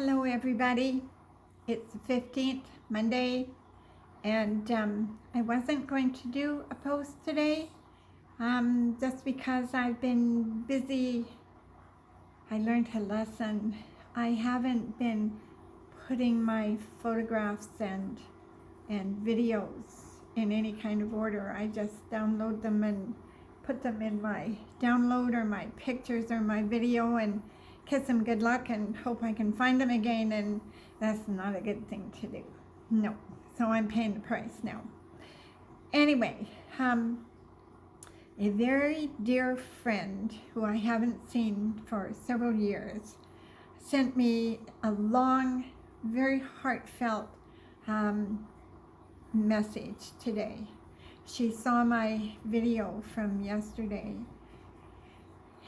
Hello everybody, it's the 15th, Monday, and I wasn't going to do a post today, just because I've been busy. I learned a lesson. I haven't been putting my photographs and videos in any kind of order. I just download them and put them in my download or my pictures or my video and kiss them good luck and hope I can find them again, and that's not a good thing to do. No. So I'm paying the price now. Anyway, a very dear friend who I haven't seen for several years sent me a long, very heartfelt message today. She saw my video from yesterday,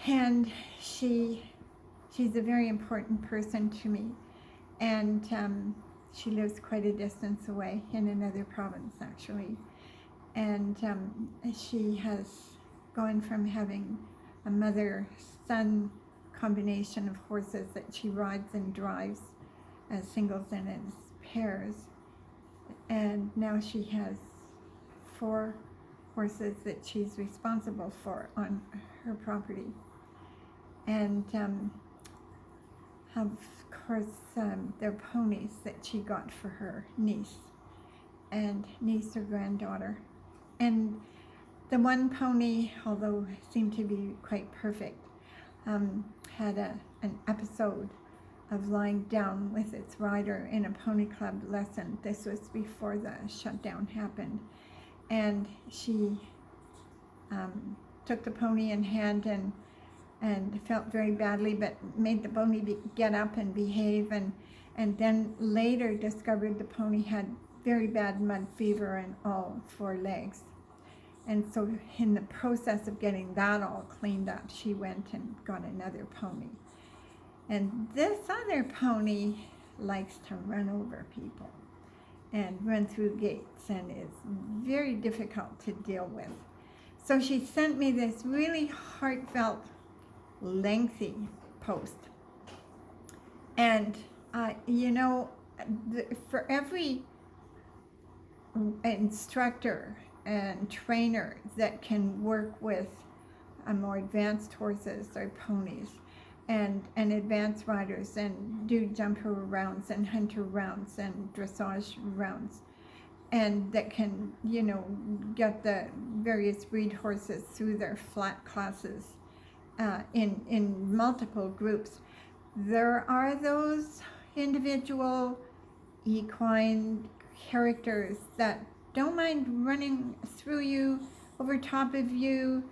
and she's a very important person to me, and she lives quite a distance away in another province actually, and she has gone from having a mother-son combination of horses that she rides and drives as singles and as pairs, and now she has 4 horses that she's responsible for on her property. And of course, they're ponies that she got for her niece or granddaughter. And the one pony, although seemed to be quite perfect, had an episode of lying down with its rider in a pony club lesson. This was before the shutdown happened. And she took the pony in hand and felt very badly, but made the pony get up and behave, and then later discovered the pony had very bad mud fever in all 4 legs. And so in the process of getting that all cleaned up, she went and got another pony. And this other pony likes to run over people and run through gates, and is very difficult to deal with. So she sent me this really heartfelt, lengthy post. And for every instructor and trainer that can work with more advanced horses or ponies and advanced riders and do jumper rounds and hunter rounds and dressage rounds, and that can get the various breed horses through their flat classes in multiple groups. There are those individual equine characters that don't mind running through you, over top of you,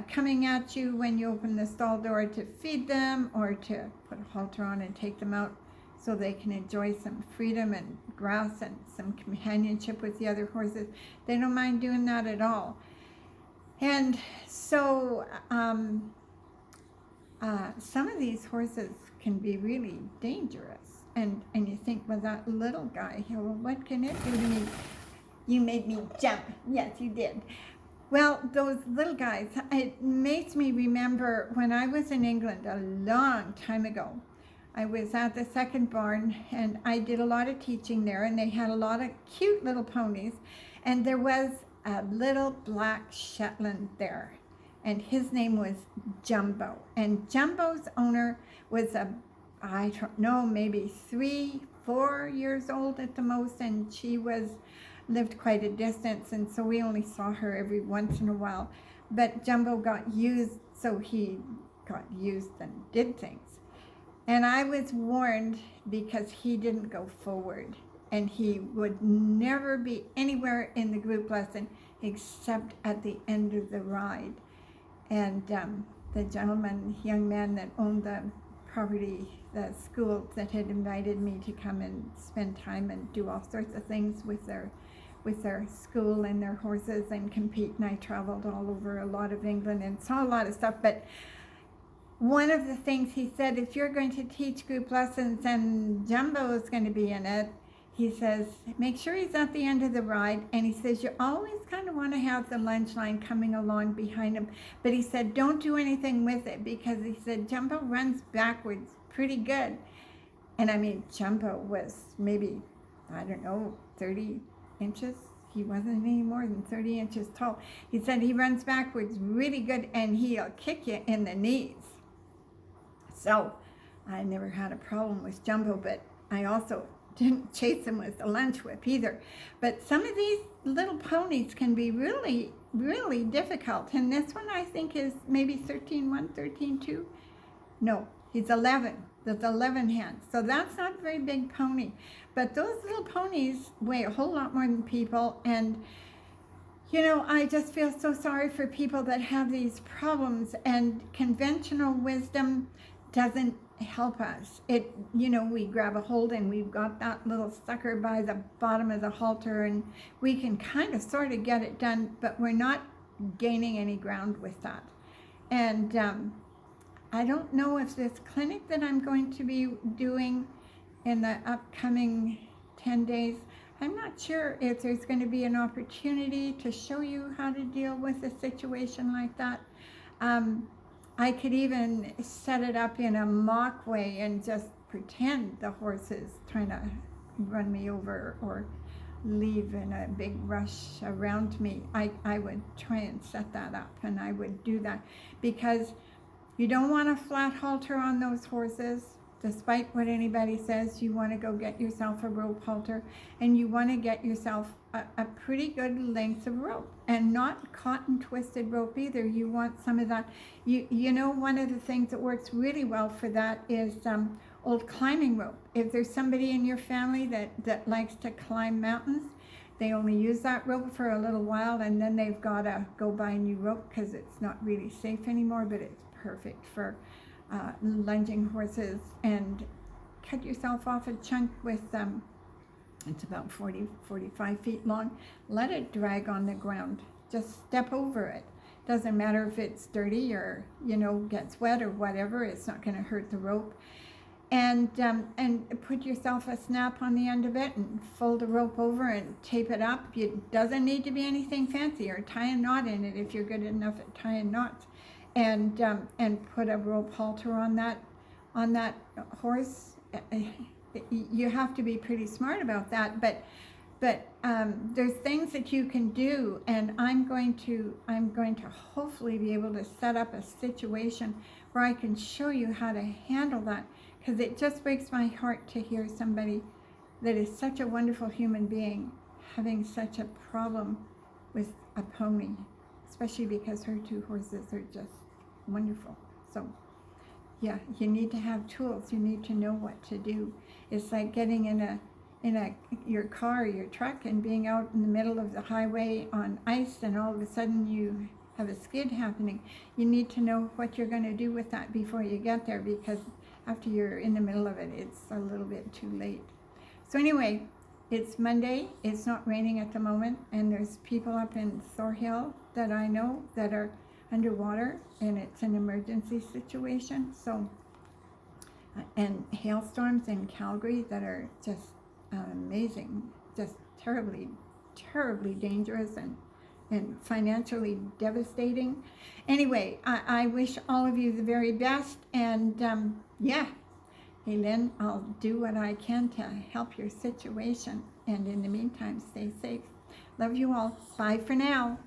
coming at you when you open the stall door to feed them or to put a halter on and take them out so they can enjoy some freedom and grass and some companionship with the other horses. They don't mind doing that at all. And so some of these horses can be really dangerous. And you think, well, that little guy here, well, what can it do to me? You made me jump. Yes, you did. Well, those little guys, it makes me remember when I was in England a long time ago. I was at the second barn, and I did a lot of teaching there, and they had a lot of cute little ponies, and there was a little black Shetland there, and his name was Jumbo. And Jumbo's owner was I don't know, maybe 3-4 years old at the most, and she lived quite a distance, and so we only saw her every once in a while. But Jumbo got used, so he got used and did things. And I was warned because he didn't go forward, and he would never be anywhere in the group lesson except at the end of the ride. And the young man that owned the property, the school that had invited me to come and spend time and do all sorts of things with their school and their horses and compete, and I traveled all over a lot of England and saw a lot of stuff. But one of the things he said, if you're going to teach group lessons and Jumbo is going to be in it, he says, make sure he's at the end of the ride. And he says, you always kind of want to have the lunch line coming along behind him. But he said, don't do anything with it, because he said, Jumbo runs backwards pretty good. And I mean, Jumbo was maybe, I don't know, 30 inches. He wasn't any more than 30 inches tall. He said he runs backwards really good and he'll kick you in the knees. So I never had a problem with Jumbo, but I also didn't chase him with the lunch whip either. But some of these little ponies can be really, really difficult. And this one I think is maybe 13.1, 13.2. No, he's 11. There's 11 hands. So that's not a very big pony. But those little ponies weigh a whole lot more than people. And, you know, I just feel so sorry for people that have these problems. And conventional wisdom doesn't help us. It, you know, we grab a hold and we've got that little sucker by the bottom of the halter and we can kind of sort of get it done, but we're not gaining any ground with that. And I don't know if this clinic that I'm going to be doing in the upcoming 10 days, I'm not sure if there's going to be an opportunity to show you how to deal with a situation like that. I could even set it up in a mock way and just pretend the horse is trying to run me over or leave in a big rush around me. I would try and set that up, and I would do that because you don't want a flat halter on those horses. Despite what anybody says, you want to go get yourself a rope halter, and you want to get yourself a pretty good length of rope, and not cotton twisted rope either. You want some of that. You know, one of the things that works really well for that is old climbing rope. If there's somebody in your family that likes to climb mountains, they only use that rope for a little while, and then they've got to go buy new rope because it's not really safe anymore, but it's perfect for lunging horses. And cut yourself off a chunk with it's about 45 feet long. Let it drag on the ground. Just step over it. Doesn't matter if it's dirty or, you know, gets wet or whatever. It's not going to hurt the rope. And put yourself a snap on the end of it and fold the rope over and tape it up. It doesn't need to be anything fancy, or tie a knot in it if you're good enough at tying knots. And put a rope halter on that horse. You have to be pretty smart about that, but there's things that you can do, and I'm going to hopefully be able to set up a situation where I can show you how to handle that, because it just breaks my heart to hear somebody that is such a wonderful human being having such a problem with a pony, especially because her two horses are just wonderful. So yeah, you need to have tools. You need to know what to do. It's like getting in your car, your truck, and being out in the middle of the highway on ice, and all of a sudden you have a skid happening. You need to know what you're going to do with that before you get there, because after you're in the middle of it, it's a little bit too late. So anyway, it's Monday. It's not raining at the moment, and there's people up in Thorhill that I know that are underwater, and it's an emergency situation. So and hailstorms in Calgary that are just amazing, just terribly dangerous and financially devastating. Anyway, I wish all of you the very best, and yeah, hey Lynn, I'll do what I can to help your situation, and in the meantime, stay safe. Love you all. Bye for now.